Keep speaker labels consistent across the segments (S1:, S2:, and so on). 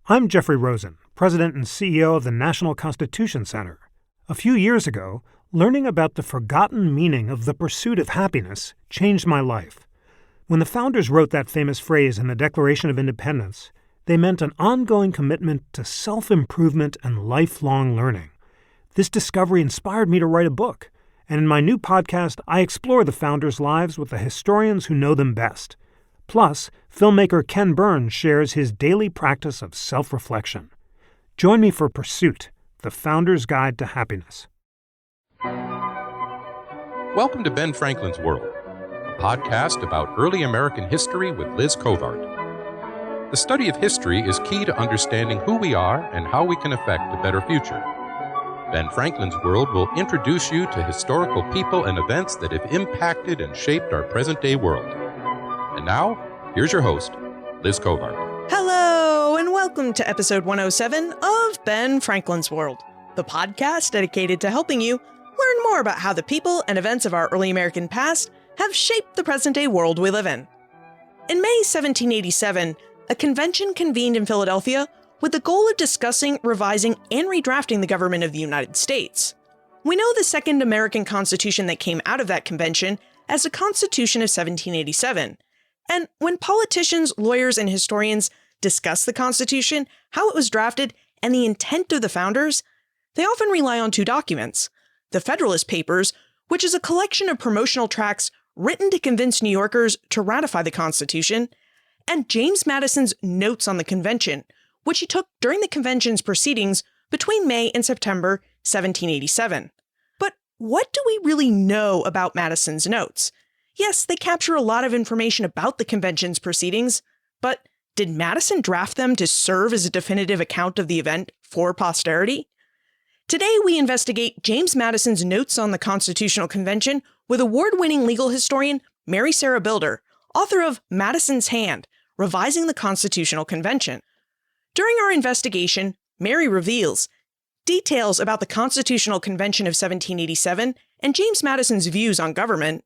S1: I'm Jeffrey Rosen, President and CEO of the National Constitution Center. A few years ago, learning about the forgotten meaning of the pursuit of happiness changed my life. When the founders wrote that famous phrase in the Declaration of Independence, they meant an ongoing commitment to self-improvement and lifelong learning. This discovery inspired me to write a book, and in my new podcast, I explore the founders' lives with the historians who know them best. Plus, filmmaker Ken Burns shares his daily practice of self-reflection. Join me for Pursuit, the Founder's Guide to Happiness.
S2: Welcome to Ben Franklin's World, a podcast about early American history with Liz Covart. The study of history is key to understanding who we are and how we can affect a better future. Ben Franklin's World will introduce you to historical people and events that have impacted and shaped our present-day world. And now, here's your host, Liz Covart.
S3: Hello, and welcome to episode 107 of Ben Franklin's World, the podcast dedicated to helping you learn more about how the people and events of our early American past have shaped the present-day world we live in. In May 1787, a convention convened in Philadelphia with the goal of discussing, revising, and redrafting the government of the United States. We know the second American Constitution that came out of that convention as the Constitution of 1787. And when politicians, lawyers, and historians discuss the Constitution, how it was drafted, and the intent of the founders, they often rely on two documents: the Federalist Papers, which is a collection of promotional tracts written to convince New Yorkers to ratify the Constitution, and James Madison's Notes on the Convention, which he took during the convention's proceedings between May and September 1787. But what do we really know about Madison's notes? Yes, they capture a lot of information about the convention's proceedings, but did Madison draft them to serve as a definitive account of the event for posterity? Today, we investigate James Madison's Notes on the Constitutional Convention with award-winning legal historian Mary Sarah Bilder, author of Madison's Hand, Revising the Constitutional Convention. During our investigation, Mary reveals details about the Constitutional Convention of 1787 and James Madison's views on government,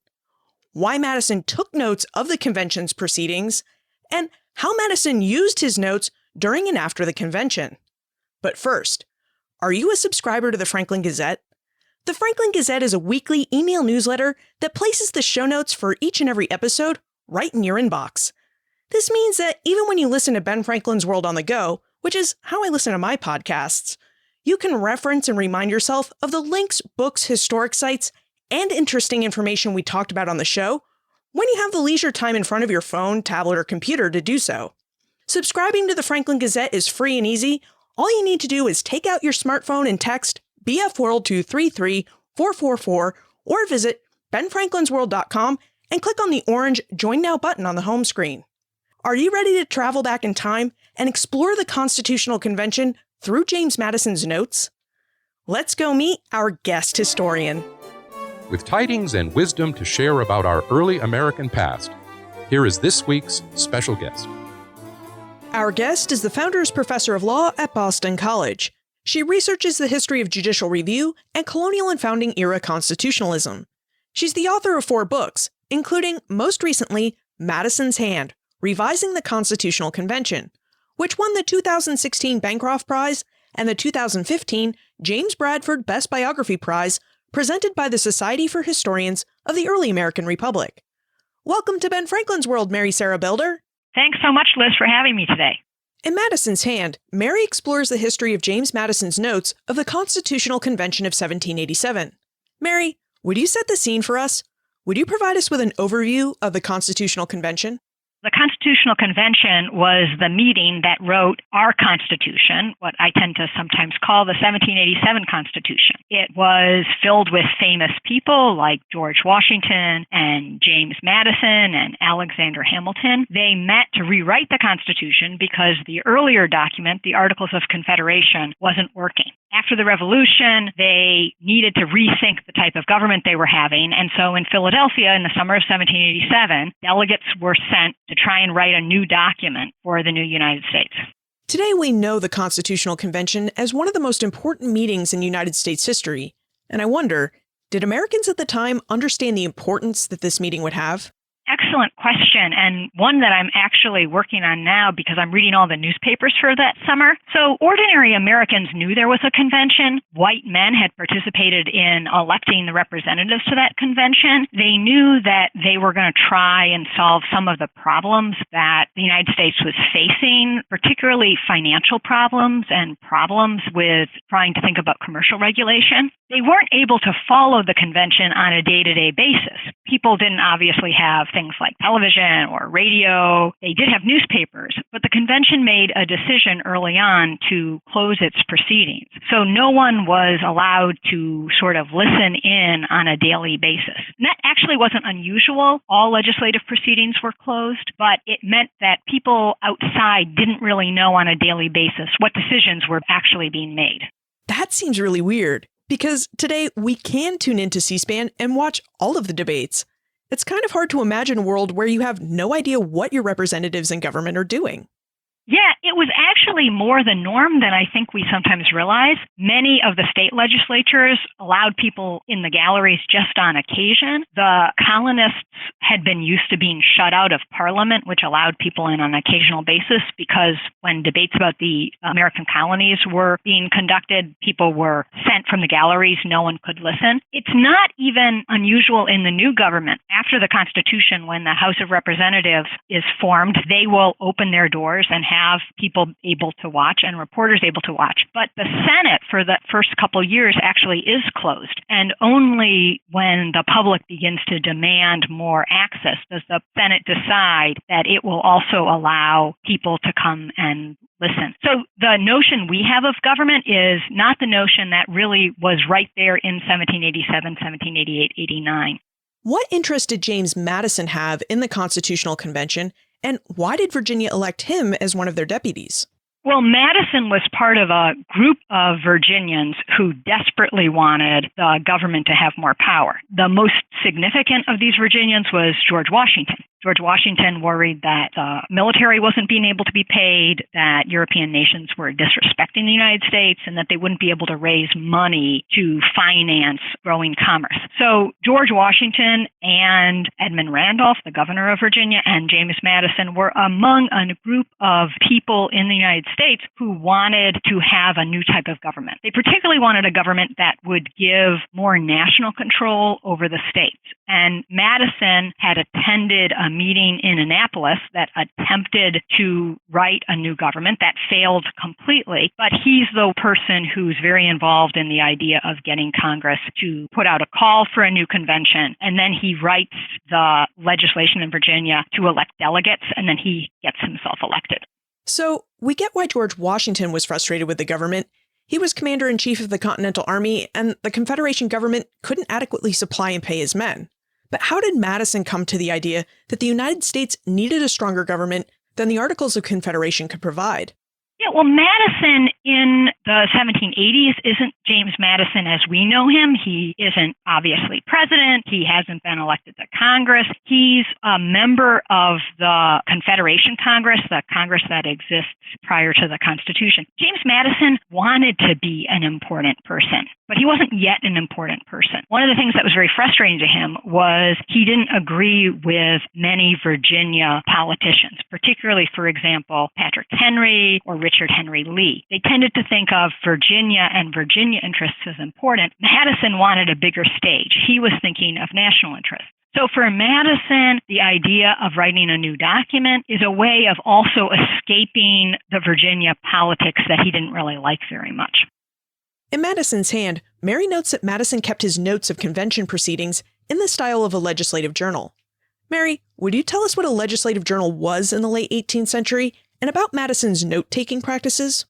S3: why Madison took notes of the convention's proceedings, and how Madison used his notes during and after the convention. But first, are you a subscriber to the Franklin Gazette? The Franklin Gazette is a weekly email newsletter that places the show notes for each and every episode right in your inbox. This means that even when you listen to Ben Franklin's World on the go, which is how I listen to my podcasts, you can reference and remind yourself of the links, books, historic sites, and interesting information we talked about on the show when you have the leisure time in front of your phone, tablet, or computer to do so. Subscribing to the Franklin Gazette is free and easy. All you need to do is take out your smartphone and text BFWorld to 33444 or visit benfranklinsworld.com and click on the orange Join Now button on the home screen. Are you ready to travel back in time and explore the Constitutional Convention through James Madison's notes? Let's go meet our guest historian.
S2: With tidings and wisdom to share about our early American past, here is this week's special guest.
S3: Our guest is the Founders Professor of Law at Boston College. She researches the history of judicial review and colonial and founding era constitutionalism. She's the author of 4 books, including, most recently, Madison's Hand, Revising the Constitutional Convention, which won the 2016 Bancroft Prize and the 2015 James Bradford Best Biography Prize presented by the Society for Historians of the Early American Republic. Welcome to Ben Franklin's World, Mary Sarah Bilder.
S4: Thanks so much, Liz, for having me today.
S3: In Madison's Hand, Mary explores the history of James Madison's notes of the Constitutional Convention of 1787. Mary, would you set the scene for us? Would you provide us with an overview of the Constitutional Convention?
S4: The Constitutional Convention was the meeting that wrote our Constitution, what I tend to sometimes call the 1787 Constitution. It was filled with famous people like George Washington and James Madison and Alexander Hamilton. They met to rewrite the Constitution because the earlier document, the Articles of Confederation, wasn't working. After the Revolution, they needed to rethink the type of government they were having. And so in Philadelphia in the summer of 1787, delegates were sent to try and write a new document for the new United States.
S3: Today we know the Constitutional Convention as one of the most important meetings in United States history. And I wonder, did Americans at the time understand the importance that this meeting would have?
S4: Excellent excellent question, and one that I'm actually working on now because I'm reading all the newspapers for that summer. So ordinary Americans knew there was a convention. White men had participated in electing the representatives to that convention. They knew that they were going to try and solve some of the problems that the United States was facing, particularly financial problems and problems with trying to think about commercial regulation. They weren't able to follow the convention on a day-to-day basis. People didn't obviously have things like television or radio. They did have newspapers, but the convention made a decision early on to close its proceedings. So no one was allowed to sort of listen in on a daily basis. And that actually wasn't unusual. All legislative proceedings were closed, but it meant that people outside didn't really know on a daily basis what decisions were actually being made.
S3: That seems really weird, because today we can tune into C-SPAN and watch all of the debates. It's kind of hard to imagine a world where you have no idea what your representatives in government are doing.
S4: Yeah, it was actually more the norm than I think we sometimes realize. Many of the state legislatures allowed people in the galleries just on occasion. The colonists had been used to being shut out of Parliament, which allowed people in on an occasional basis, because when debates about the American colonies were being conducted, people were sent from the galleries. No one could listen. It's not even unusual in the new government. After the Constitution, when the House of Representatives is formed, they will open their doors and have people able to watch and reporters able to watch. But the Senate for the first couple years actually is closed. And only when the public begins to demand more access does the Senate decide that it will also allow people to come and listen. So the notion we have of government is not the notion that really was right there in 1787, 1788, 89.
S3: What interest did James Madison have in the Constitutional Convention, and why did Virginia elect him as one of their deputies?
S4: Well, Madison was part of a group of Virginians who desperately wanted the government to have more power. The most significant of these Virginians was George Washington. George Washington worried that the military wasn't being able to be paid, that European nations were disrespecting the United States, and that they wouldn't be able to raise money to finance growing commerce. So George Washington and Edmund Randolph, the governor of Virginia, and James Madison were among a group of people in the United States who wanted to have a new type of government. They particularly wanted a government that would give more national control over the states. And Madison had attended a meeting in Annapolis that attempted to write a new government. That failed completely, but he's the person who's very involved in the idea of getting Congress to put out a call for a new convention, and then he writes the legislation in Virginia to elect delegates, and then he gets himself elected.
S3: So we get why George Washington was frustrated with the government. He was commander-in-chief of the Continental Army, and the Confederation government couldn't adequately supply and pay his men. But how did Madison come to the idea that the United States needed a stronger government than the Articles of Confederation could provide?
S4: Yeah, well, Madison in the 1780s isn't James Madison as we know him. He isn't obviously president. He hasn't been elected to Congress. He's a member of the Confederation Congress, the Congress that exists prior to the Constitution. James Madison wanted to be an important person, but he wasn't yet an important person. One of the things that was very frustrating to him was he didn't agree with many Virginia politicians, particularly, for example, Patrick Henry or Richard Henry Lee. They tended to think of Virginia and Virginia interests as important. Madison wanted a bigger stage. He was thinking of national interests. So for Madison, the idea of writing a new document is a way of also escaping the Virginia politics that he didn't really like very much.
S3: In Madison's hand, Mary notes that Madison kept his notes of convention proceedings in the style of a legislative journal. Mary, would you tell us what a legislative journal was in the late 18th century and about Madison's note-taking practices?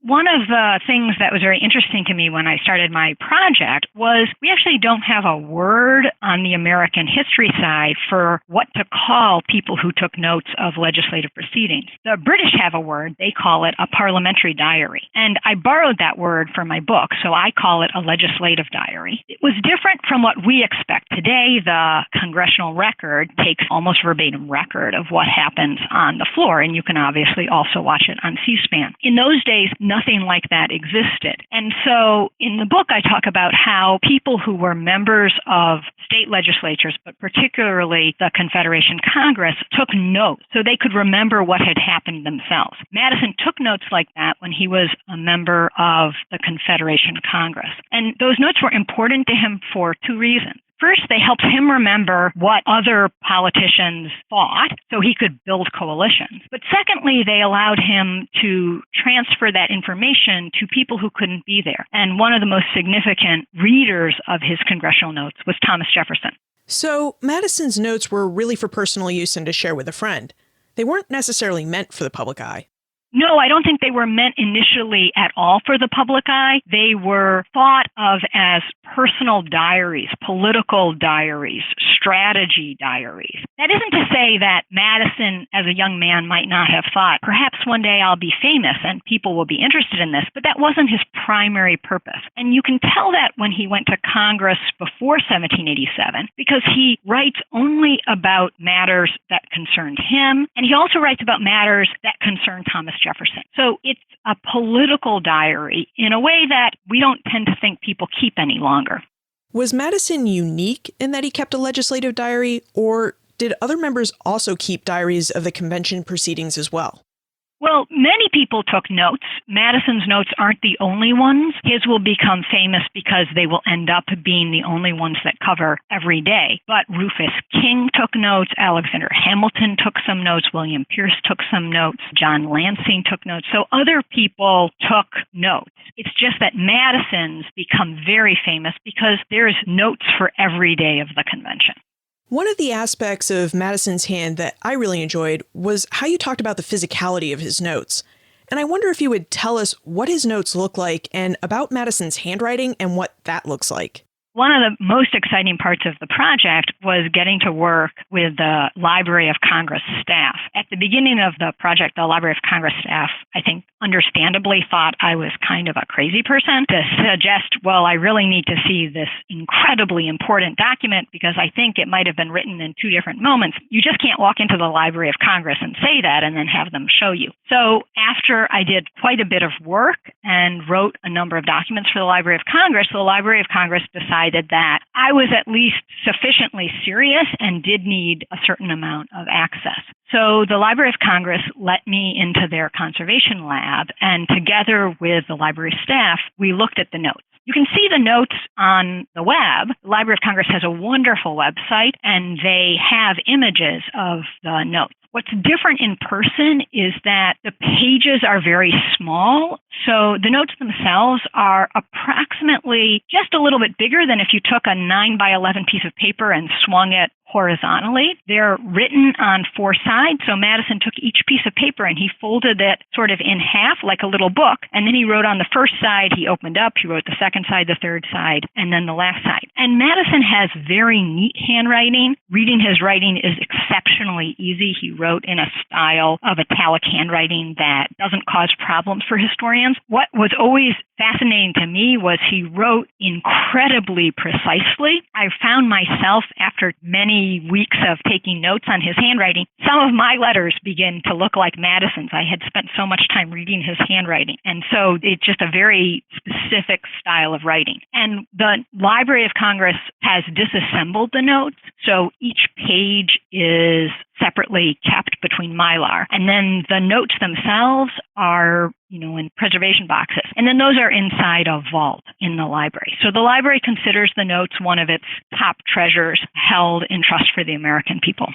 S4: One of the things that was very interesting to me when I started my project was we actually don't have a word on the American history side for what to call people who took notes of legislative proceedings. The British have a word. They call it a parliamentary diary. And I borrowed that word for my book, so I call it a legislative diary. It was different from what we expect. Today, the congressional record takes almost verbatim record of what happens on the floor, and you can obviously also watch it on C-SPAN. In those days, nothing like that existed. And so in the book, I talk about how people who were members of state legislatures, but particularly the Confederation Congress, took notes so they could remember what had happened themselves. Madison took notes like that when he was a member of the Confederation Congress. And those notes were important to him for two reasons. First, they helped him remember what other politicians thought so he could build coalitions. But secondly, they allowed him to transfer that information to people who couldn't be there. And one of the most significant readers of his congressional notes was Thomas Jefferson.
S3: So Madison's notes were really for personal use and to share with a friend. They weren't necessarily meant for the public eye.
S4: No, I don't think they were meant initially at all for the public eye. They were thought of as personal diaries, political diaries, strategy diaries. That isn't to say that Madison, as a young man, might not have thought, perhaps one day I'll be famous and people will be interested in this, but that wasn't his primary purpose. And you can tell that when he went to Congress before 1787, because he writes only about matters that concerned him, and he also writes about matters that concern Thomas Jefferson. So it's a political diary in a way that we don't tend to think people keep any longer.
S3: Was Madison unique in that he kept a legislative diary, or did other members also keep diaries of the convention proceedings as well?
S4: Well, many people took notes. Madison's notes aren't the only ones. His will become famous because they will end up being the only ones that cover every day. But Rufus King took notes, Alexander Hamilton took some notes, William Pierce took some notes, John Lansing took notes. So other people took notes. It's just that Madison's become very famous because there's notes for every day of the convention.
S3: One of the aspects of Madison's hand that I really enjoyed was how you talked about the physicality of his notes. And I wonder if you would tell us what his notes look like and about Madison's handwriting and what that looks like.
S4: One of the most exciting parts of the project was getting to work with the Library of Congress staff. At the beginning of the project, the Library of Congress staff, I think, understandably thought I was kind of a crazy person to suggest, well, I really need to see this incredibly important document because I think it might have been written in two different moments. You just can't walk into the Library of Congress and say that and then have them show you. So after I did quite a bit of work and wrote a number of documents for the Library of Congress, the Library of Congress decided that I was at least sufficiently serious and did need a certain amount of access. So the Library of Congress let me into their conservation lab, and together with the library staff, we looked at the notes. You can see the notes on the web. The Library of Congress has a wonderful website, and they have images of the notes. What's different in person is that the pages are very small, so the notes themselves are approximately just a little bit bigger than if you took a 9 by 11 piece of paper and swung it horizontally. They're written on four sides, so Madison took each piece of paper and he folded it sort of in half like a little book, and then he wrote on the first side, he opened up, he wrote the second side, the third side, and then the last side. And Madison has very neat handwriting. Reading his writing is exceptionally easy. He wrote in a style of italic handwriting that doesn't cause problems for historians. What was always fascinating to me was he wrote incredibly precisely. I found myself, after many weeks of taking notes on his handwriting, some of my letters begin to look like Madison's. I had spent so much time reading his handwriting. And so it's just a very specific style of writing. And the Library of Congress has disassembled the notes. So each page is separately kept between mylar. And then the notes themselves are, in preservation boxes. And then those are inside a vault in the library. So the library considers the notes one of its top treasures held in trust for the American people.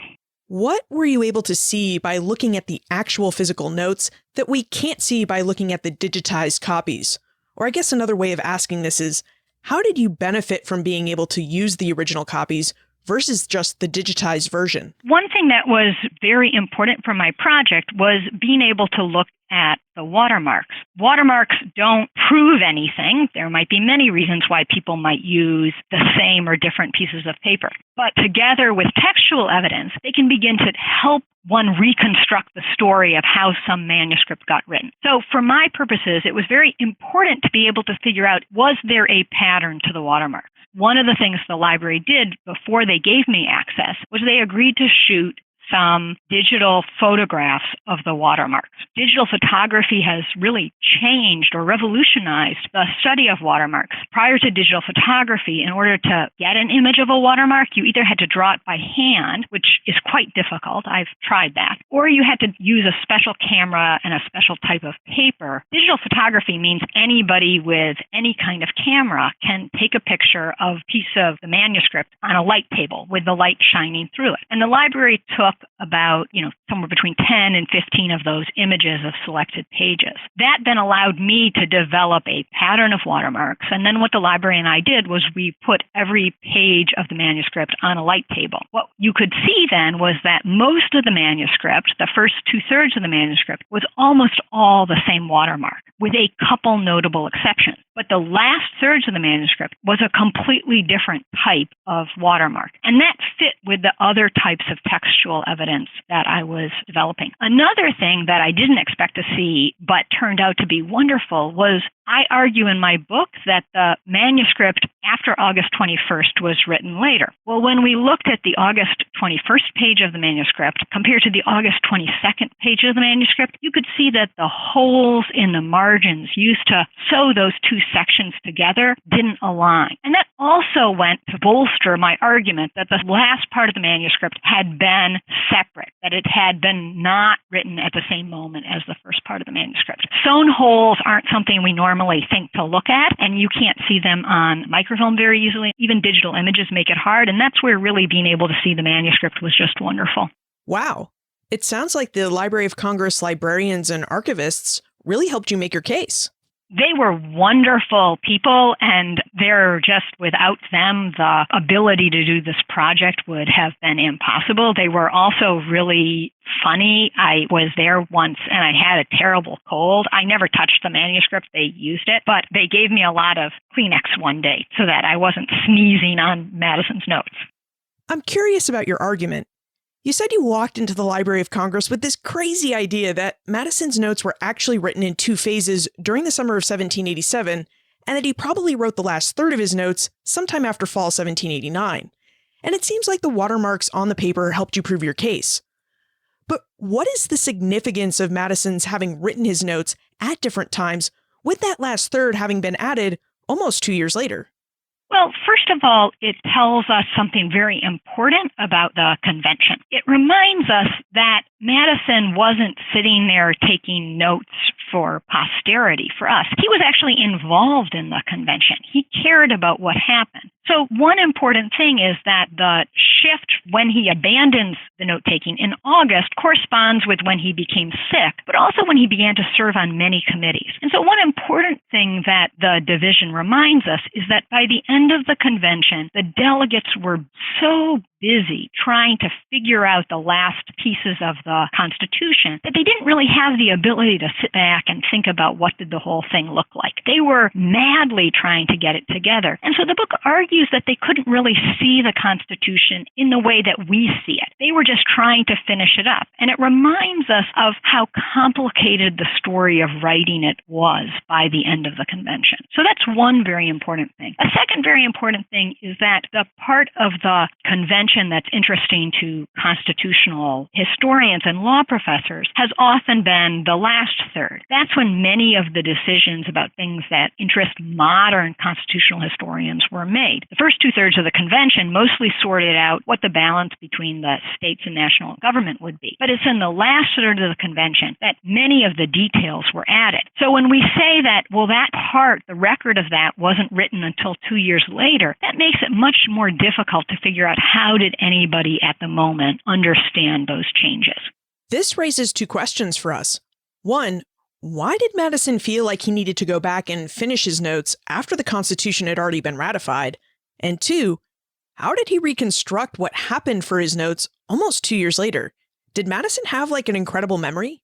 S3: What were you able to see by looking at the actual physical notes that we can't see by looking at the digitized copies? Or I guess another way of asking this is, how did you benefit from being able to use the original copies versus just the digitized version?
S4: One thing that was very important for my project was being able to look at the watermarks. Watermarks don't prove anything. There might be many reasons why people might use the same or different pieces of paper. But together with textual evidence, they can begin to help one reconstruct the story of how some manuscript got written. So for my purposes, it was very important to be able to figure out, was there a pattern to the watermarks? One of the things the library did before they gave me access was they agreed to shoot some digital photographs of the watermarks. Digital photography has really changed or revolutionized the study of watermarks. Prior to digital photography, in order to get an image of a watermark, you either had to draw it by hand, which is quite difficult. I've tried that. Or you had to use a special camera and a special type of paper. Digital photography means anybody with any kind of camera can take a picture of a piece of the manuscript on a light table with the light shining through it. And the library took about, somewhere between 10 and 15 of those images of selected pages. That then allowed me to develop a pattern of watermarks. And then what the library and I did was we put every page of the manuscript on a light table. What you could see then was that most of the manuscript, the first 2/3 of the manuscript, was almost all the same watermark, with a couple notable exceptions. But the last thirds of the manuscript was a completely different type of watermark. And that fit with the other types of textual evidence that I was developing. Another thing that I didn't expect to see, but turned out to be wonderful, was I argue in my book that the manuscript after August 21st was written later. Well, when we looked at the August 21st page of the manuscript compared to the August 22nd page of the manuscript, you could see that the holes in the margins used to sew those two sections together didn't align. And that also went to bolster my argument that the last part of the manuscript had been separate, that it had been not written at the same moment as the first part of the manuscript. Sewn holes aren't something we normally think to look at, and you can't see them on microfilm very easily. Even digital images make it hard, and that's where really being able to see the manuscript was just wonderful.
S3: Wow. It sounds like the Library of Congress librarians and archivists really helped you make your case.
S4: They were wonderful people, and without them, the ability to do this project would have been impossible. They were also really funny. I was there once, and I had a terrible cold. I never touched the manuscript. They used it, but they gave me a lot of Kleenex one day so that I wasn't sneezing on Madison's notes.
S3: I'm curious about your argument. You said you walked into the Library of Congress with this crazy idea that Madison's notes were actually written in two phases during the summer of 1787, and that he probably wrote the last third of his notes sometime after fall 1789. And it seems like the watermarks on the paper helped you prove your case. But what is the significance of Madison's having written his notes at different times, with that last third having been added almost 2 years later?
S4: Well, first of all, it tells us something very important about the convention. It reminds us that Madison wasn't sitting there taking notes for posterity for us. He was actually involved in the convention. He cared about what happened. So one important thing is that the shift when he abandons the note-taking in August corresponds with when he became sick, but also when he began to serve on many committees. And so one important thing that the division reminds us is that by the end of the convention, the delegates were so busy trying to figure out the last pieces of the Constitution that they didn't really have the ability to sit back and think about what did the whole thing look like. They were madly trying to get it together. And so the book argues that they couldn't really see the Constitution in the way that we see it. They were just trying to finish it up. And it reminds us of how complicated the story of writing it was by the end of the convention. So that's one very important thing. A second very important thing is that the part of the convention that's interesting to constitutional historians and law professors has often been the last third. That's when many of the decisions about things that interest modern constitutional historians were made. The first 2/3 of the convention mostly sorted out what the balance between the states and national government would be. But it's in the last third of the convention that many of the details were added. So when we say that, well, that part, the record of that wasn't written until 2 years later, that makes it much more difficult to figure out how did anybody at the moment understand those changes.
S3: This raises two questions for us. One, why did Madison feel like he needed to go back and finish his notes after the Constitution had already been ratified? And two, how did he reconstruct what happened for his notes almost 2 years later? Did Madison have an incredible memory?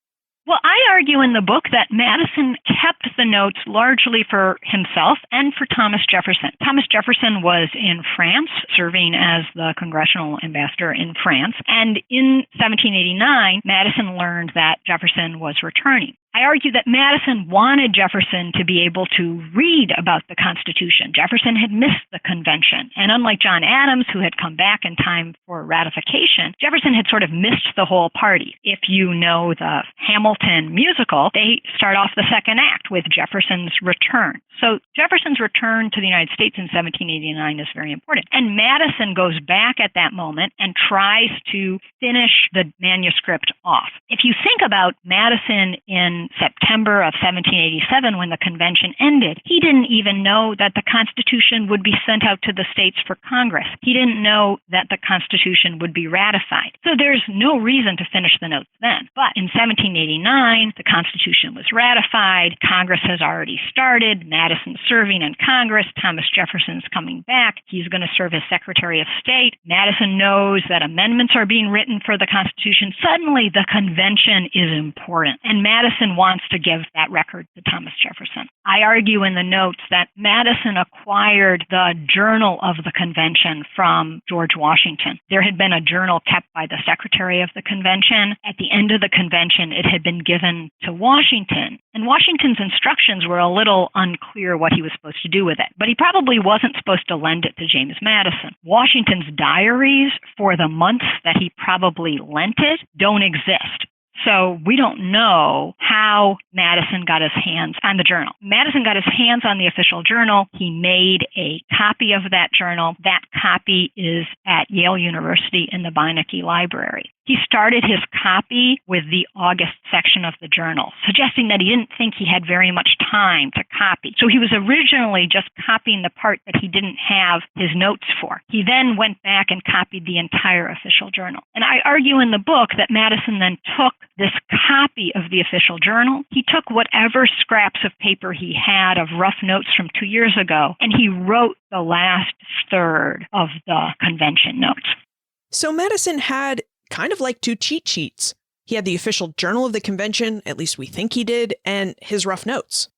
S4: Well, I argue in the book that Madison kept the notes largely for himself and for Thomas Jefferson. Thomas Jefferson was in France, serving as the congressional ambassador in France. And in 1789, Madison learned that Jefferson was returning. I argue that Madison wanted Jefferson to be able to read about the Constitution. Jefferson had missed the convention. And unlike John Adams, who had come back in time for ratification, Jefferson had sort of missed the whole party. If you know the Hamilton musical, they start off the second act with Jefferson's return. So Jefferson's return to the United States in 1789 is very important. And Madison goes back at that moment and tries to finish the manuscript off. If you think about Madison in September of 1787, when the convention ended, he didn't even know that the Constitution would be sent out to the states for Congress. He didn't know that the Constitution would be ratified. So there's no reason to finish the notes then. But in 1789, the Constitution was ratified. Congress has already started. Madison's serving in Congress. Thomas Jefferson's coming back. He's going to serve as Secretary of State. Madison knows that amendments are being written for the Constitution. Suddenly, the convention is important. And Madison wants to give that record to Thomas Jefferson. I argue in the notes that Madison acquired the journal of the convention from George Washington. There had been a journal kept by the Secretary of the convention. At the end of the convention, it had been given to Washington. And Washington's instructions were a little unclear what he was supposed to do with it. But he probably wasn't supposed to lend it to James Madison. Washington's diaries for the months that he probably lent it don't exist. So we don't know how Madison got his hands on the journal. Madison got his hands on the official journal. He made a copy of that journal. That copy is at Yale University in the Beinecke Library. He started his copy with the August section of the journal, suggesting that he didn't think he had very much time to copy. So he was originally just copying the part that he didn't have his notes for. He then went back and copied the entire official journal. And I argue in the book that Madison then took this copy of the official journal. He took whatever scraps of paper he had of rough notes from 2 years ago, and he wrote the last third of the convention notes.
S3: So Madison had kind of like two cheat sheets. He had the official journal of the convention, at least we think he did, and his rough notes.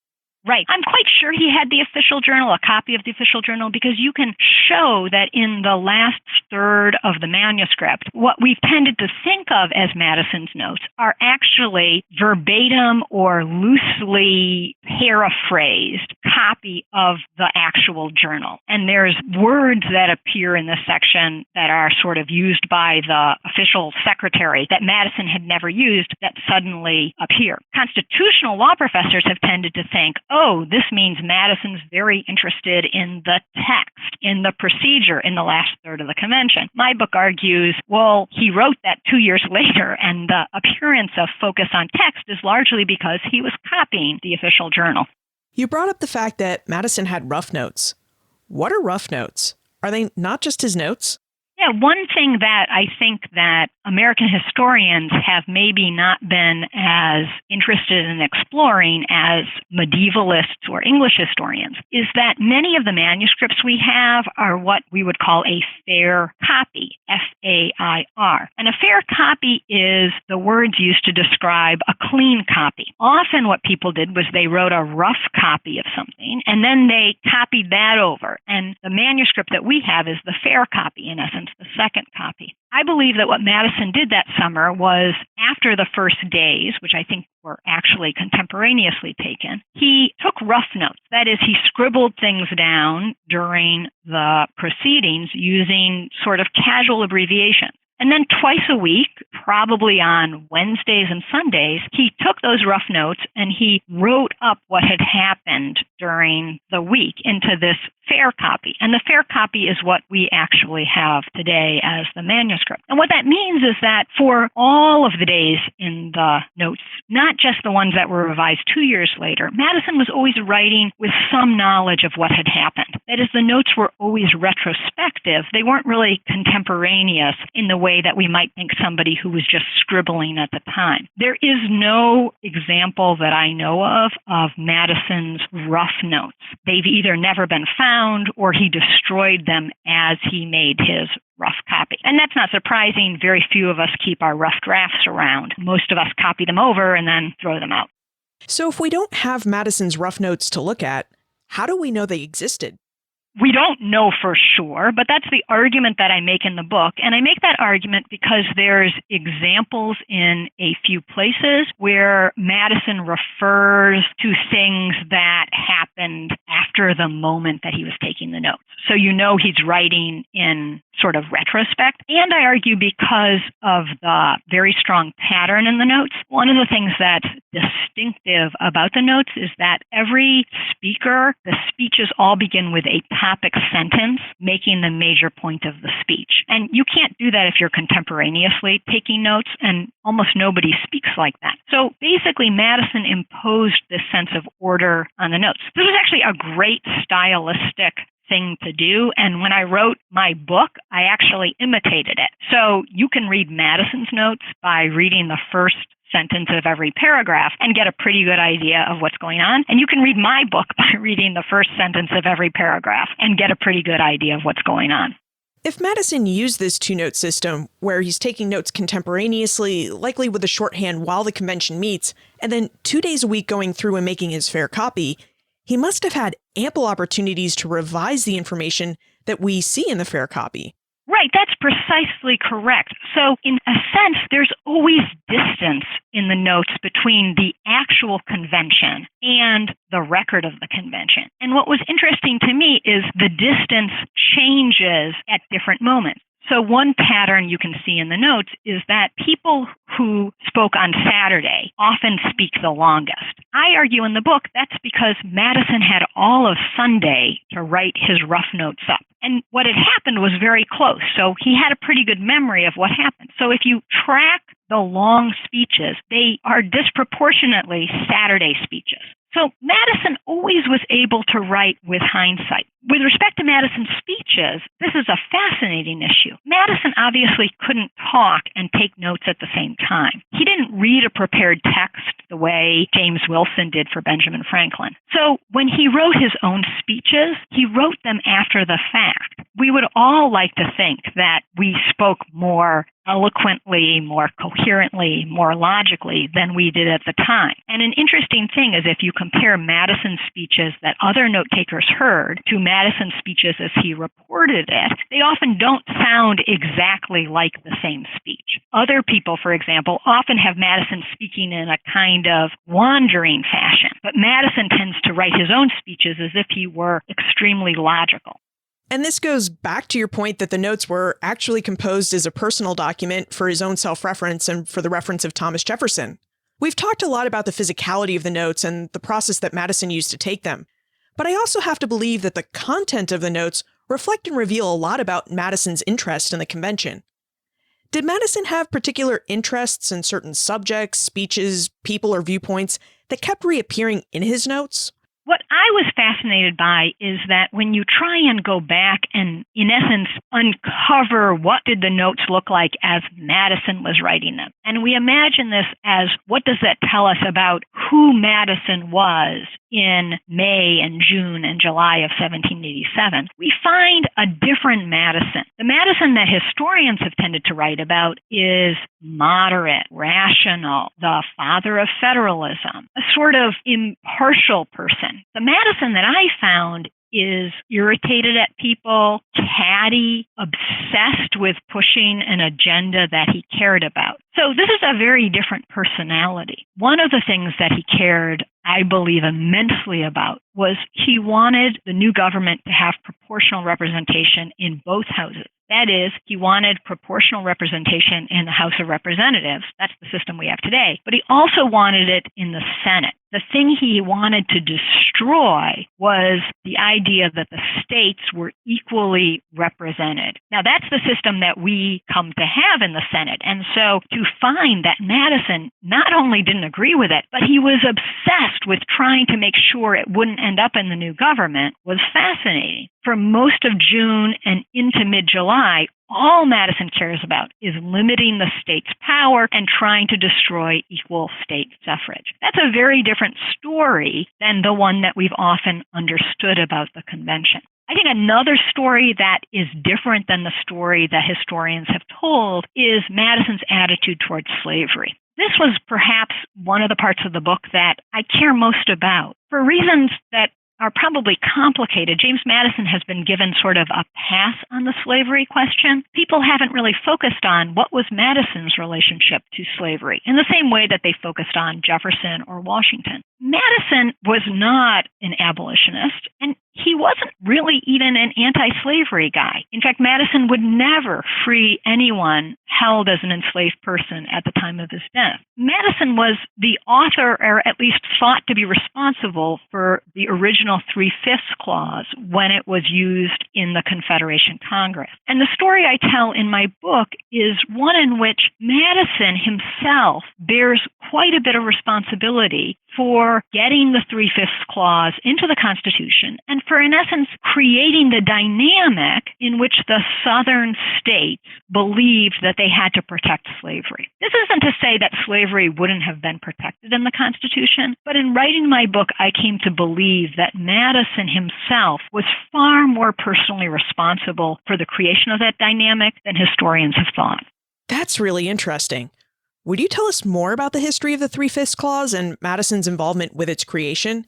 S4: Right. I'm quite sure he had the official journal, a copy of the official journal, because you can show that in the last third of the manuscript, what we've tended to think of as Madison's notes are actually verbatim or loosely paraphrased copy of the actual journal. And there's words that appear in this section that are sort of used by the official secretary that Madison had never used that suddenly appear. Constitutional law professors have tended to think, oh, this means Madison's very interested in the text, in the procedure in the last third of the convention. My book argues, well, he wrote that 2 years later, and the appearance of focus on text is largely because he was copying the official journal.
S3: You brought up the fact that Madison had rough notes. What are rough notes? Are they not just his notes?
S4: Yeah, one thing that I think that American historians have maybe not been as interested in exploring as medievalists or English historians is that many of the manuscripts we have are what we would call a fair copy, F-A-I-R. And a fair copy is the words used to describe a clean copy. Often what people did was they wrote a rough copy of something, and then they copied that over. And the manuscript that we have is the fair copy, in essence, the second copy. I believe that what Madison did that summer was, after the first days, which I think were actually contemporaneously taken, he took rough notes. That is, he scribbled things down during the proceedings using sort of casual abbreviations. And then twice a week, probably on Wednesdays and Sundays, he took those rough notes and he wrote up what had happened during the week into this fair copy. And the fair copy is what we actually have today as the manuscript. And what that means is that for all of the days in the notes, not just the ones that were revised 2 years later, Madison was always writing with some knowledge of what had happened. That is, the notes were always retrospective. They weren't really contemporaneous in the way that we might think somebody who was just scribbling at the time. There is no example that I know of Madison's rough notes. They've either never been found or he destroyed them as he made his rough copy. And that's not surprising. Very few of us keep our rough drafts around. Most of us copy them over and then throw them out.
S3: So if we don't have Madison's rough notes to look at, how do we know they existed?
S4: We don't know for sure, but that's the argument that I make in the book. And I make that argument because there's examples in a few places where Madison refers to things that happened after the moment that he was taking the notes. So he's writing in sort of retrospect. And I argue because of the very strong pattern in the notes. One of the things that's distinctive about the notes is that every speaker, the speeches all begin with a topic sentence making the major point of the speech. And you can't do that if you're contemporaneously taking notes, and almost nobody speaks like that. So basically, Madison imposed this sense of order on the notes. This was actually a great stylistic thing to do. And when I wrote my book, I actually imitated it. So you can read Madison's notes by reading the first sentence of every paragraph and get a pretty good idea of what's going on. And you can read my book by reading the first sentence of every paragraph and get a pretty good idea of what's going on.
S3: If Madison used this two-note system, where he's taking notes contemporaneously, likely with a shorthand while the convention meets, and then 2 days a week going through and making his fair copy, he must have had ample opportunities to revise the information that we see in the fair copy.
S4: Right, that's precisely correct. So in a sense, there's always distance in the notes between the actual convention and the record of the convention. And what was interesting to me is the distance changes at different moments. So one pattern you can see in the notes is that people who spoke on Saturday often speak the longest. I argue in the book that's because Madison had all of Sunday to write his rough notes up. And what had happened was very close. So he had a pretty good memory of what happened. So if you track the long speeches, they are disproportionately Saturday speeches. So Madison always was able to write with hindsight. With respect to Madison's speeches, this is a fascinating issue. Madison obviously couldn't talk and take notes at the same time. He didn't read a prepared text the way James Wilson did for Benjamin Franklin. So when he wrote his own speeches, he wrote them after the fact. We would all like to think that we spoke more eloquently, more coherently, more logically than we did at the time. And an interesting thing is if you compare Madison's speeches that other note takers heard to Madison's speeches as he reported it, they often don't sound exactly like the same speech. Other people, for example, often have Madison speaking in a kind of wandering fashion, but Madison tends to write his own speeches as if he were extremely logical.
S3: And this goes back to your point that the notes were actually composed as a personal document for his own self-reference and for the reference of Thomas Jefferson. We've talked a lot about the physicality of the notes and the process that Madison used to take them. But I also have to believe that the content of the notes reflect and reveal a lot about Madison's interest in the convention. Did Madison have particular interests in certain subjects, speeches, people, or viewpoints that kept reappearing in his notes?
S4: What I was fascinated by is that when you try and go back and, in essence, uncover what did the notes look like as Madison was writing them, and we imagine this as what does that tell us about who Madison was in May and June and July of 1787, we find a different Madison. The Madison that historians have tended to write about is moderate, rational, the father of federalism, a sort of impartial person. The Madison that I found is irritated at people, catty, obsessed with pushing an agenda that he cared about. So this is a very different personality. One of the things that he cared, I believe, immensely about was he wanted the new government to have proportional representation in both houses. That is, he wanted proportional representation in the House of Representatives. That's the system we have today. But he also wanted it in the Senate. The thing he wanted to destroy was the idea that the states were equally represented. Now, that's the system that we come to have in the Senate. And so to find that Madison not only didn't agree with it, but he was obsessed with trying to make sure it wouldn't end up in the new government was fascinating. For most of June and into mid-July, all Madison cares about is limiting the state's power and trying to destroy equal state suffrage. That's a very different story than the one that we've often understood about the convention. I think another story that is different than the story that historians have told is Madison's attitude towards slavery. This was perhaps one of the parts of the book that I care most about for reasons that are probably complicated. James Madison has been given sort of a pass on the slavery question. People haven't really focused on what was Madison's relationship to slavery in the same way that they focused on Jefferson or Washington. Madison was not an abolitionist, and he wasn't really even an anti-slavery guy. In fact, Madison would never free anyone held as an enslaved person at the time of his death. Madison was the author, or at least thought to be responsible for the original 3/5 clause when it was used in the Confederation Congress. And the story I tell in my book is one in which Madison himself bears quite a bit of responsibility for getting the 3/5 clause into the Constitution and for, in essence, creating the dynamic in which the Southern states believed that they had to protect slavery. This isn't to say that slavery wouldn't have been protected in the Constitution, but in writing my book, I came to believe that Madison himself was far more personally responsible for the creation of that dynamic than historians have thought.
S3: That's really interesting. Would you tell us more about the history of the 3/5 clause and Madison's involvement with its creation?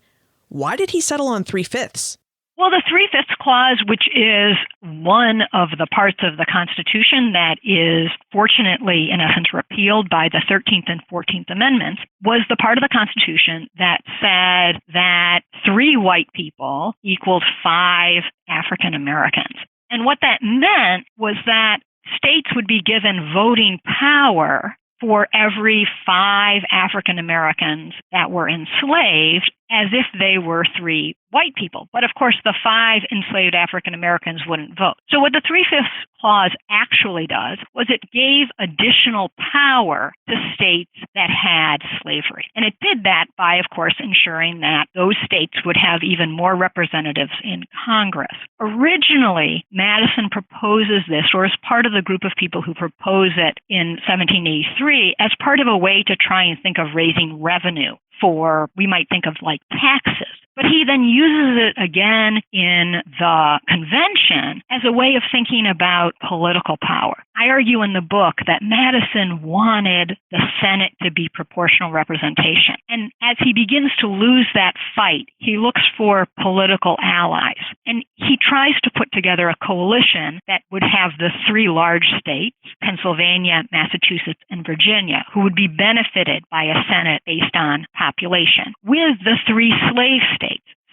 S3: Why did he settle on 3/5?
S4: Well, the 3/5 clause, which is one of the parts of the Constitution that is fortunately, in essence, repealed by the 13th and 14th Amendments, was the part of the Constitution that said that 3 white people equaled 5 African Americans. And what that meant was that states would be given voting power for every 5 African Americans that were enslaved, as if they were 3 white people. But of course, the 5 enslaved African Americans wouldn't vote. So what the 3/5 clause actually does was it gave additional power to states that had slavery. And it did that by, of course, ensuring that those states would have even more representatives in Congress. Originally, Madison proposes this, or is part of the group of people who propose it in 1783, as part of a way to try and think of raising revenue for, we might think of like taxes. But he then uses it again in the convention as a way of thinking about political power. I argue in the book that Madison wanted the Senate to be proportional representation. And as he begins to lose that fight, he looks for political allies. And he tries to put together a coalition that would have the 3 large states, Pennsylvania, Massachusetts, and Virginia, who would be benefited by a Senate based on population, with the 3 slave states,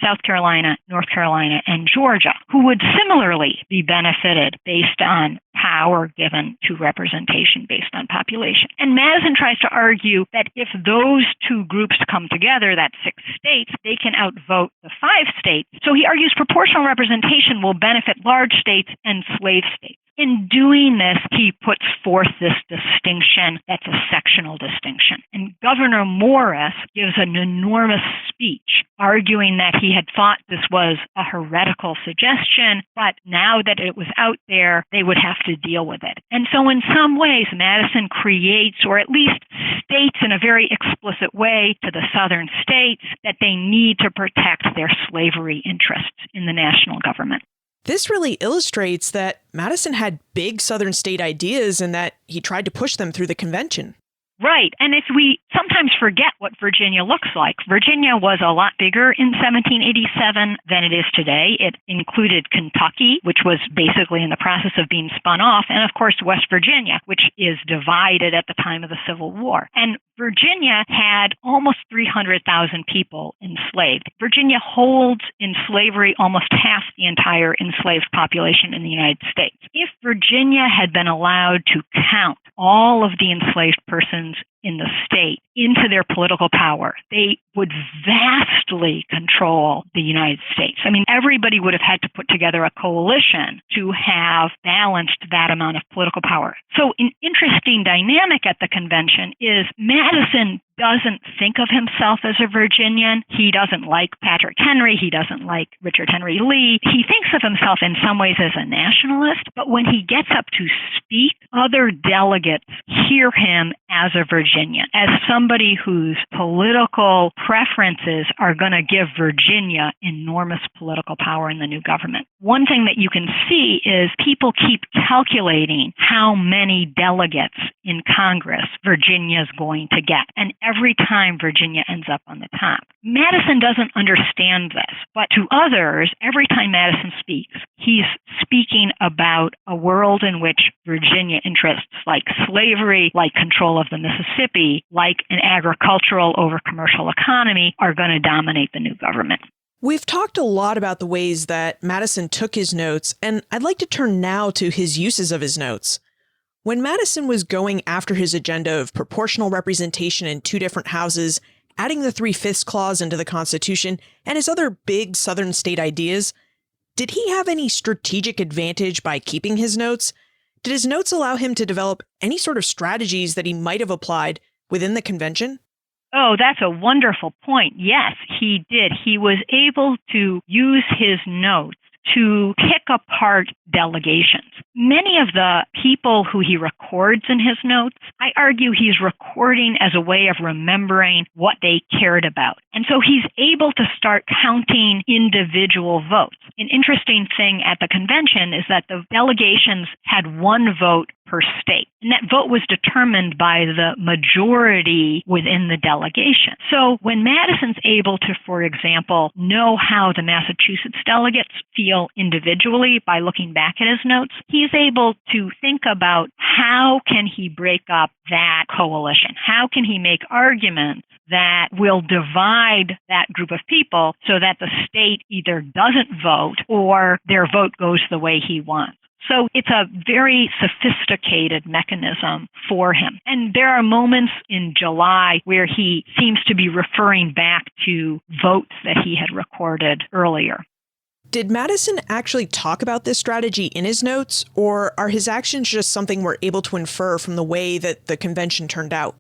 S4: South Carolina, North Carolina, and Georgia, who would similarly be benefited based on power given to representation based on population. And Madison tries to argue that if those 2 groups come together, that's 6 states, they can outvote the 5 states. So he argues proportional representation will benefit large states and slave states. In doing this, he puts forth this distinction that's a sectional distinction. And Governor Morris gives an enormous speech arguing that he had thought this was a heretical suggestion, but now that it was out there, they would have to deal with it. And so in some ways, Madison creates, or at least states in a very explicit way to the Southern states, that they need to protect their slavery interests in the national government.
S3: This really illustrates that Madison had big Southern state ideas and that he tried to push them through the convention.
S4: Right. And if we sometimes forget what Virginia looks like, Virginia was a lot bigger in 1787 than it is today. It included Kentucky, which was basically in the process of being spun off, and of course West Virginia, which is divided at the time of the Civil War. And Virginia had almost 300,000 people enslaved. Virginia holds in slavery almost half the entire enslaved population in the United States. If Virginia had been allowed to count all of the enslaved persons in the state into their political power, they would vastly control the United States. I mean, everybody would have had to put together a coalition to have balanced that amount of political power. So an interesting dynamic at the convention is Madison doesn't think of himself as a Virginian. He doesn't like Patrick Henry. He doesn't like Richard Henry Lee. He thinks of himself in some ways as a nationalist, but when he gets up to speak, other delegates hear him as a Virginian, as somebody whose political preferences are going to give Virginia enormous political power in the new government. one thing that you can see is people keep calculating how many delegates in Congress Virginia is going to get. And every time Virginia ends up on the top. Madison doesn't understand this, but to others, every time Madison speaks, he's speaking about a world in which Virginia interests like slavery, like control of the Mississippi, like an agricultural over commercial economy are going to dominate the new government.
S3: We've talked a lot about the ways that Madison took his notes, and I'd like to turn now to his uses of his notes. When Madison was going after his agenda of proportional representation in 2 different houses, adding the 3/5 clause into the Constitution, and his other big Southern state ideas, did he have any strategic advantage by keeping his notes? Did his notes allow him to develop any sort of strategies that he might have applied within the convention?
S4: Oh, that's a wonderful point. Yes, he did. He was able to use his notes to pick apart delegations. Many of the people who he records in his notes, I argue he's recording as a way of remembering what they cared about. And so he's able to start counting individual votes. An interesting thing at the convention is that the delegations had 1 vote per state. And that vote was determined by the majority within the delegation. So when Madison's able to, for example, know how the Massachusetts delegates feel individually by looking back at his notes, he's able to think about how can he break up that coalition? How can he make arguments that will divide that group of people so that the state either doesn't vote or their vote goes the way he wants? So it's a very sophisticated mechanism for him. And there are moments in July where he seems to be referring back to votes that he had recorded earlier.
S3: Did Madison actually talk about this strategy in his notes, or are his actions just something we're able to infer from the way that the convention turned out?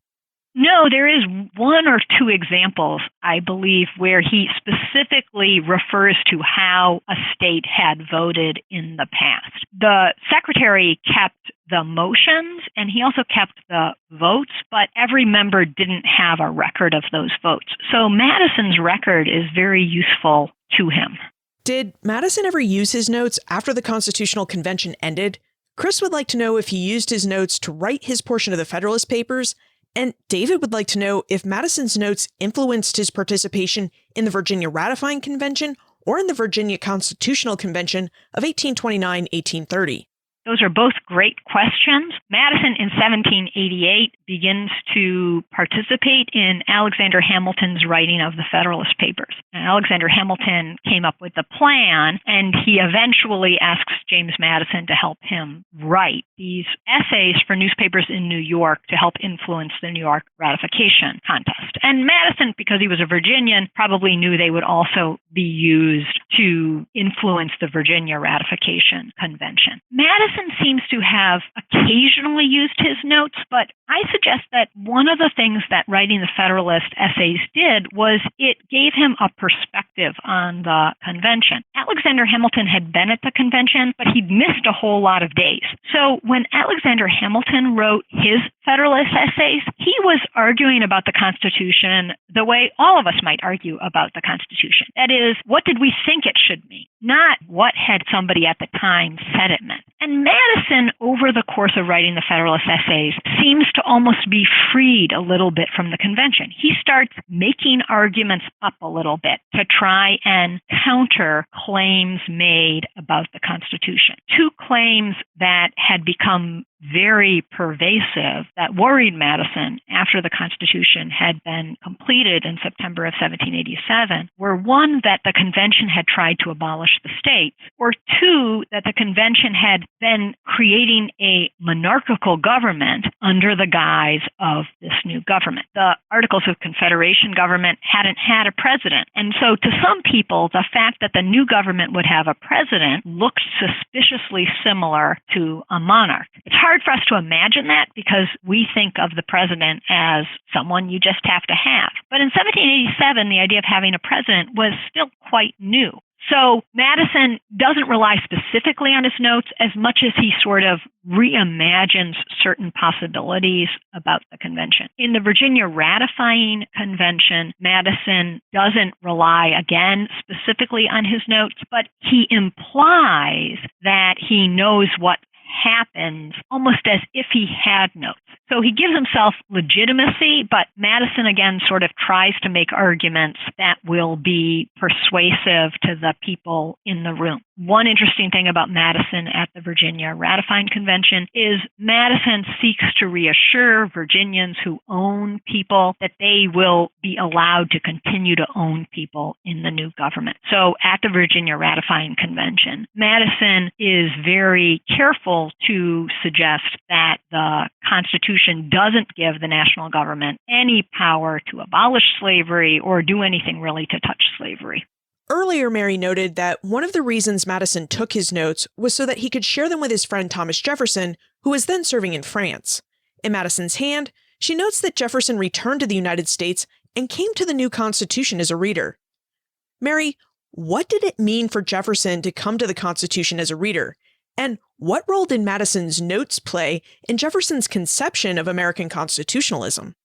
S4: No, there is 1 or 2 examples, I believe, where he specifically refers to how a state had voted in the past. The secretary kept the motions and he also kept the votes, but every member didn't have a record of those votes. So Madison's record is very useful to him.
S3: Did Madison ever use his notes after the Constitutional Convention ended? Chris would like to know if he used his notes to write his portion of the Federalist Papers, and David would like to know if Madison's notes influenced his participation in the Virginia Ratifying Convention or in the Virginia Constitutional Convention of 1829-1830.
S4: Those are both great questions. Madison in 1788 begins to participate in Alexander Hamilton's writing of the Federalist Papers. And Alexander Hamilton came up with the plan, and he eventually asks James Madison to help him write these essays for newspapers in New York to help influence the New York ratification contest. And Madison, because he was a Virginian, probably knew they would also be used to influence the Virginia ratification convention. Madison seems to have occasionally used his notes, but I suggest that one of the things that writing the Federalist essays did was it gave him a perspective on the convention. Alexander Hamilton had been at the convention, but he'd missed a whole lot of days. So when Alexander Hamilton wrote his Federalist essays, he was arguing about the Constitution the way all of us might argue about the Constitution. That is, what did we think it should mean? Not what had somebody at the time said it meant. And Madison, over the course of writing the Federalist essays, seems to almost be freed a little bit from the convention. He starts making arguments up a little bit to try and counter claims made about the Constitution. 2 claims that had become very pervasive that worried Madison after the Constitution had been completed in September of 1787 were 1, that the convention had tried to abolish the states, or 2, that the convention had been creating a monarchical government under the guise of this new government. The Articles of Confederation government hadn't had a president, and so to some people, the fact that the new government would have a president looked suspiciously similar to a monarch. It's hard for us to imagine that because we think of the president as someone you just have to have. But in 1787, the idea of having a president was still quite new. So Madison doesn't rely specifically on his notes as much as he sort of reimagines certain possibilities about the convention. In the Virginia ratifying convention, Madison doesn't rely, again, specifically on his notes, but he implies that he knows what happens almost as if he had notes. So he gives himself legitimacy, but Madison again sort of tries to make arguments that will be persuasive to the people in the room. One interesting thing about Madison at the Virginia ratifying convention is Madison seeks to reassure Virginians who own people that they will be allowed to continue to own people in the new government. So at the Virginia ratifying convention, Madison is very careful to suggest that the Constitution doesn't give the national government any power to abolish slavery or do anything really to touch slavery.
S3: Earlier, Mary noted that one of the reasons Madison took his notes was so that he could share them with his friend Thomas Jefferson, who was then serving in France. In Madison's hand, she notes that Jefferson returned to the United States and came to the new Constitution as a reader. Mary, what did it mean for Jefferson to come to the Constitution as a reader? And what role did Madison's notes play in Jefferson's conception of American constitutionalism?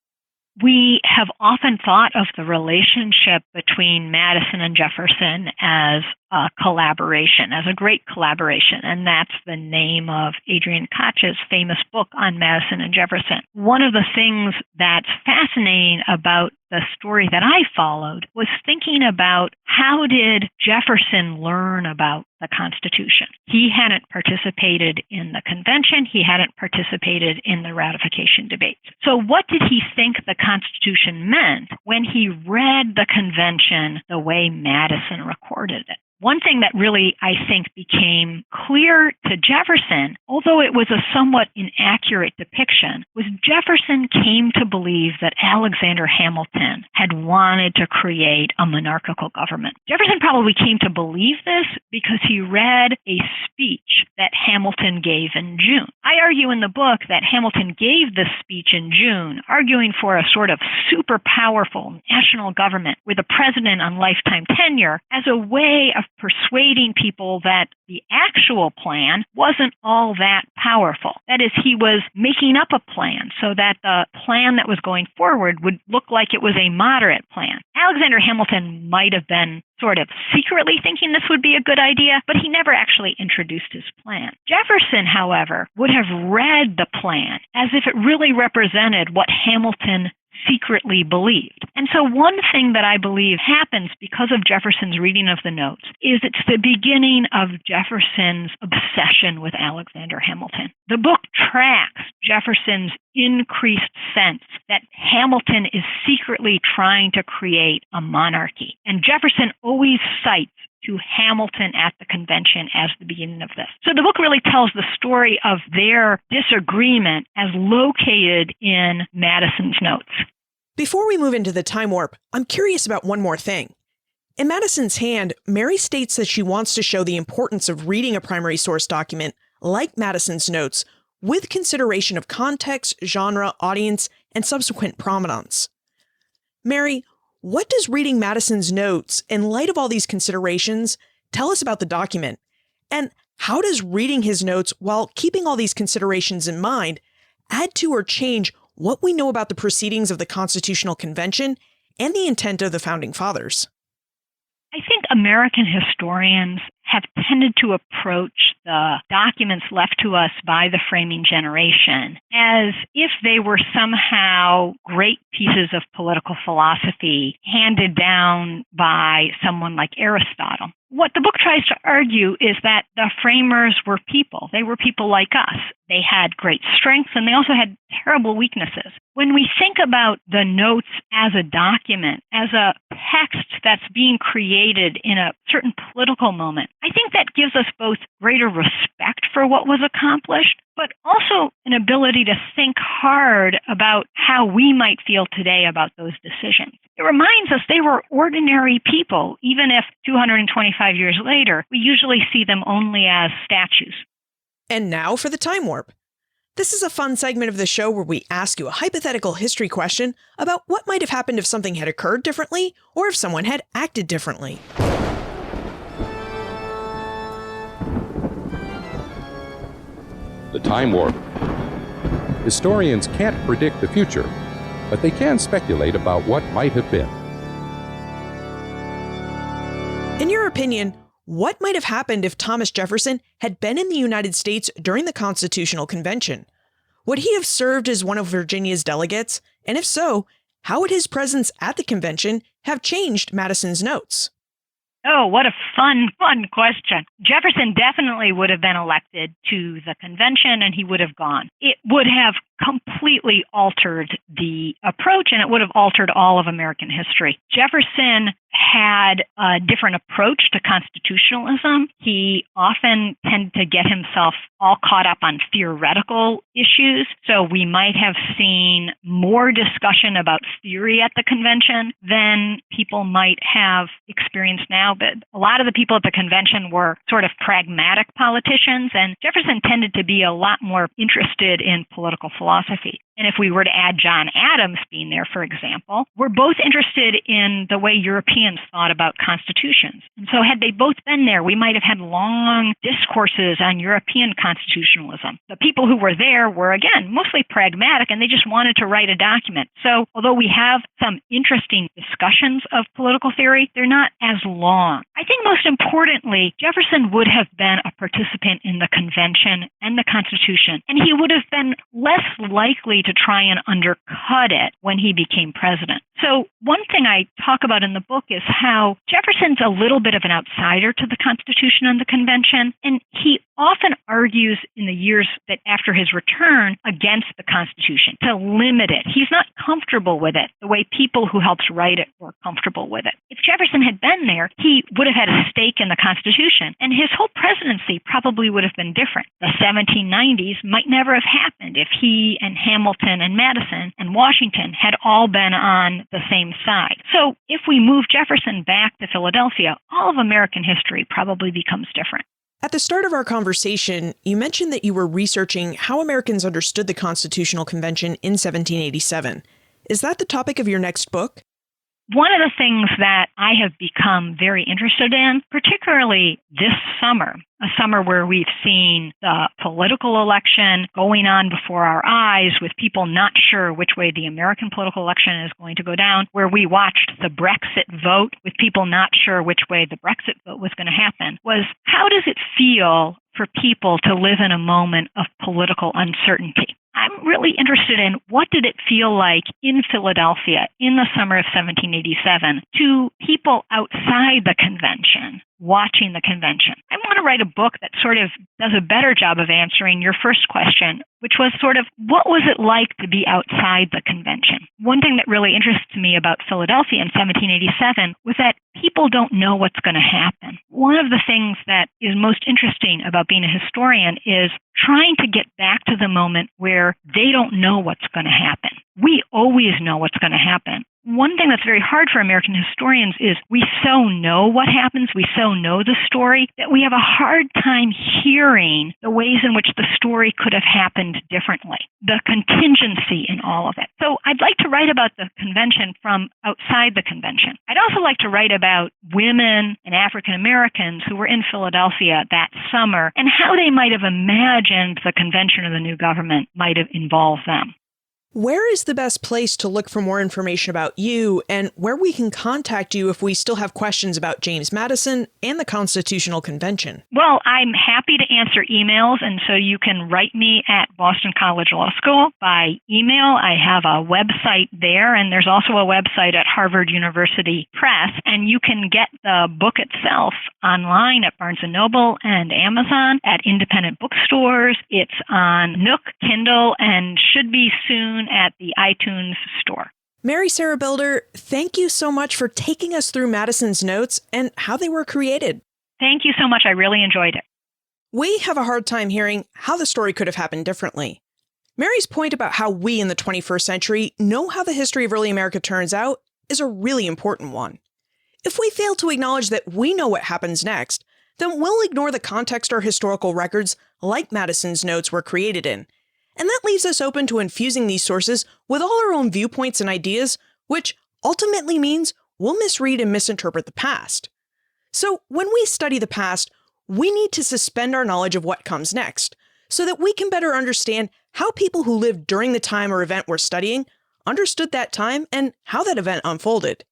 S4: We have often thought of the relationship between Madison and Jefferson as a collaboration, as a great collaboration, and that's the name of Adrian Koch's famous book on Madison and Jefferson. One of the things that's fascinating about the story that I followed was thinking about how did Jefferson learn about the Constitution. He hadn't participated in the convention. He hadn't participated in the ratification debates. So what did he think the Constitution meant when he read the convention the way Madison recorded it? One thing that really, I think, became clear to Jefferson, although it was a somewhat inaccurate depiction, was Jefferson came to believe that Alexander Hamilton had wanted to create a monarchical government. Jefferson probably came to believe this because he read a speech that Hamilton gave in June. I argue in the book that Hamilton gave this speech in June, arguing for a sort of super powerful national government with a president on lifetime tenure as a way of persuading people that the actual plan wasn't all that powerful. That is, he was making up a plan so that the plan that was going forward would look like it was a moderate plan. Alexander Hamilton might have been sort of secretly thinking this would be a good idea, but he never actually introduced his plan. Jefferson, however, would have read the plan as if it really represented what Hamilton secretly believed. And so one thing that I believe happens because of Jefferson's reading of the notes is it's the beginning of Jefferson's obsession with Alexander Hamilton. The book tracks Jefferson's increased sense that Hamilton is secretly trying to create a monarchy. And Jefferson always cites to Hamilton at the convention as the beginning of this. So the book really tells the story of their disagreement as located in Madison's notes.
S3: Before we move into the time warp, I'm curious about one more thing. In Madison's hand, Mary states that she wants to show the importance of reading a primary source document like Madison's notes with consideration of context, genre, audience, and subsequent provenance. Mary, what does reading Madison's notes, in light of all these considerations, tell us about the document? And how does reading his notes while keeping all these considerations in mind add to or change what we know about the proceedings of the Constitutional Convention and the intent of the Founding Fathers?
S4: I think American historians have tended to approach the documents left to us by the framing generation as if they were somehow great pieces of political philosophy handed down by someone like Aristotle. What the book tries to argue is that the framers were people. They were people like us. They had great strengths and they also had terrible weaknesses. When we think about the notes as a document, as a text that's being created in a certain political moment, I think that gives us both greater respect for what was accomplished, but also an ability to think hard about how we might feel today about those decisions. It reminds us they were ordinary people, even if 225 years later, we usually see them only as statues.
S3: And now for the time warp. This is a fun segment of the show where we ask you a hypothetical history question about what might have happened if something had occurred differently or if someone had acted differently.
S2: the time warp. Historians can't predict the future, but they can speculate about what might have been.
S3: In your opinion, what might have happened if Thomas Jefferson had been in the United States during the Constitutional Convention? Would he have served as one of Virginia's delegates? And if so, how would his presence at the convention have changed Madison's notes?
S4: Oh, what a fun question. Jefferson definitely would have been elected to the convention, and he would have gone. It would have completely altered the approach, and it would have altered all of American history. Jefferson had a different approach to constitutionalism. He often tended to get himself all caught up on theoretical issues. So we might have seen more discussion about theory at the convention than people might have experienced now. But a lot of the people at the convention were sort of pragmatic politicians, and Jefferson tended to be a lot more interested in political philosophy. And if we were to add John Adams being there, for example, we're both interested in the way Europeans thought about constitutions. And so had they both been there, we might have had long discourses on European constitutionalism. The people who were there were, again, mostly pragmatic, and they just wanted to write a document. So although we have some interesting discussions of political theory, they're not as long. I think most importantly, Jefferson would have been a participant in the convention and the Constitution, and he would have been less likely to try and undercut it when he became president. So one thing I talk about in the book is how Jefferson's a little bit of an outsider to the Constitution and the convention, and he often argues in the years that after his return against the Constitution to limit it. He's not comfortable with it the way people who helped write it were comfortable with it. If Jefferson had been there, he would have had a stake in the Constitution, and his whole presidency probably would have been different. The 1790s might never have happened if he and Hamilton and Madison and Washington had all been on the same side. So if we move Jefferson back to Philadelphia, all of American history probably becomes different.
S3: At the start of our conversation, you mentioned that you were researching how Americans understood the Constitutional Convention in 1787. Is that the topic of your next book?
S4: One of the things that I have become very interested in, particularly this summer, a summer where we've seen the political election going on before our eyes with people not sure which way the American political election is going to go down, where we watched the Brexit vote with people not sure which way the Brexit vote was going to happen, was how does it feel for people to live in a moment of political uncertainty? I'm really interested in what did it feel like in Philadelphia in the summer of 1787 to people outside the convention watching the convention. I want to write a book that sort of does a better job of answering your first question, which was sort of what was it like to be outside the convention? One thing that really interests me about Philadelphia in 1787 was that people don't know what's going to happen. One of the things that is most interesting about being a historian is trying to get back to the moment where they don't know what's going to happen. We always know what's going to happen. One thing that's very hard for American historians is we so know what happens, we so know the story, that we have a hard time hearing the ways in which the story could have happened differently, the contingency in all of it. So I'd like to write about the convention from outside the convention. I'd also like to write about women and African Americans who were in Philadelphia that summer and how they might have imagined the convention or the new government might have involved them.
S3: Where is the best place to look for more information about you and where we can contact you if we still have questions about James Madison and the Constitutional Convention?
S4: Well, I'm happy to answer emails, and so you can write me at Boston College Law School by email. I have a website there, and there's also a website at Harvard University Press, and you can get the book itself online at Barnes & Noble and Amazon, at independent bookstores. It's on Nook, Kindle, and should be soon at the iTunes store.
S3: Mary Sarah Belder, thank you so much for taking us through Madison's notes and how they were created.
S4: Thank you so much. I really enjoyed it.
S3: We have a hard time hearing how the story could have happened differently. Mary's point about how we in the 21st century know how the history of early America turns out is a really important one. If we fail to acknowledge that we know what happens next, then we'll ignore the context our historical records, like Madison's notes, were created in. And that leaves us open to infusing these sources with all our own viewpoints and ideas, which ultimately means we'll misread and misinterpret the past. So when we study the past, we need to suspend our knowledge of what comes next, so that we can better understand how people who lived during the time or event we're studying understood that time and how that event unfolded.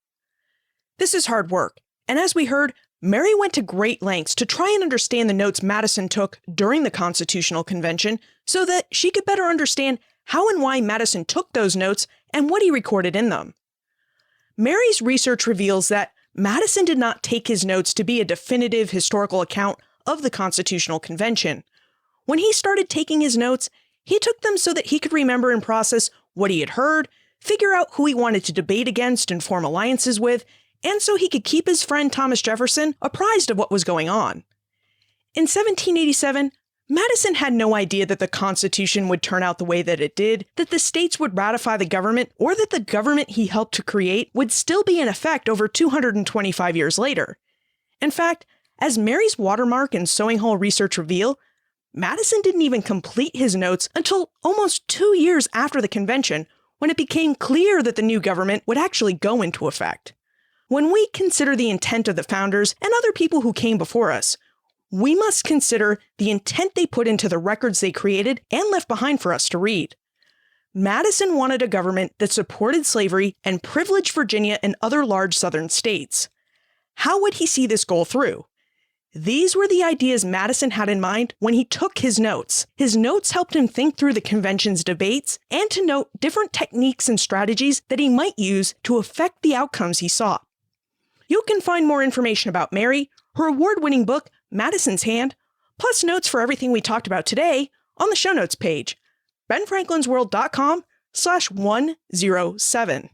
S3: This is hard work, and as we heard, Mary went to great lengths to try and understand the notes Madison took during the Constitutional Convention so that she could better understand how and why Madison took those notes and what he recorded in them. Mary's research reveals that Madison did not take his notes to be a definitive historical account of the Constitutional Convention. When he started taking his notes, he took them so that he could remember and process what he had heard, figure out who he wanted to debate against and form alliances with, and so he could keep his friend Thomas Jefferson apprised of what was going on. In 1787, Madison had no idea that the Constitution would turn out the way that it did, that the states would ratify the government, or that the government he helped to create would still be in effect over 225 years later. In fact, as Mary's watermark and sewing hole research reveal, Madison didn't even complete his notes until almost 2 years after the convention, when it became clear that the new government would actually go into effect. When we consider the intent of the founders and other people who came before us, we must consider the intent they put into the records they created and left behind for us to read. Madison wanted a government that supported slavery and privileged Virginia and other large southern states. How would he see this goal through? These were the ideas Madison had in mind when he took his notes. His notes helped him think through the convention's debates and to note different techniques and strategies that he might use to affect the outcomes he saw. You can find more information about Mary, her award-winning book, Madison's Hand, plus notes for everything we talked about today on the show notes page, benfranklinsworld.com/107.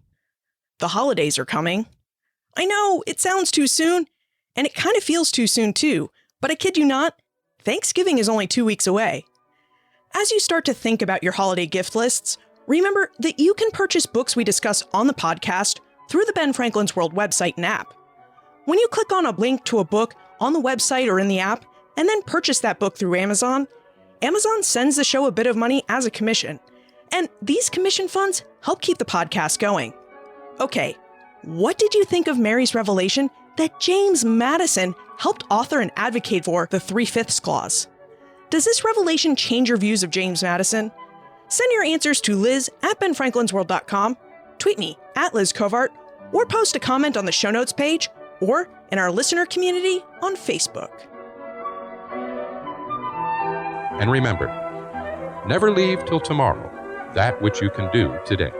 S3: The holidays are coming. I know, it sounds too soon, and it kind of feels too soon too, but I kid you not, Thanksgiving is only 2 weeks away. As you start to think about your holiday gift lists, remember that you can purchase books we discuss on the podcast through the Ben Franklin's World website and app. When you click on a link to a book on the website or in the app, and then purchase that book through Amazon, Amazon sends the show a bit of money as a commission, and these commission funds help keep the podcast going. Okay, what did you think of Mary's revelation that James Madison helped author and advocate for the 3/5 clause? Does this revelation change your views of James Madison? Send your answers to liz@benfranklinsworld.com, tweet me @LizCovart, or post a comment on the show notes page or in our listener community on Facebook.
S2: And remember, never leave till tomorrow that which you can do today.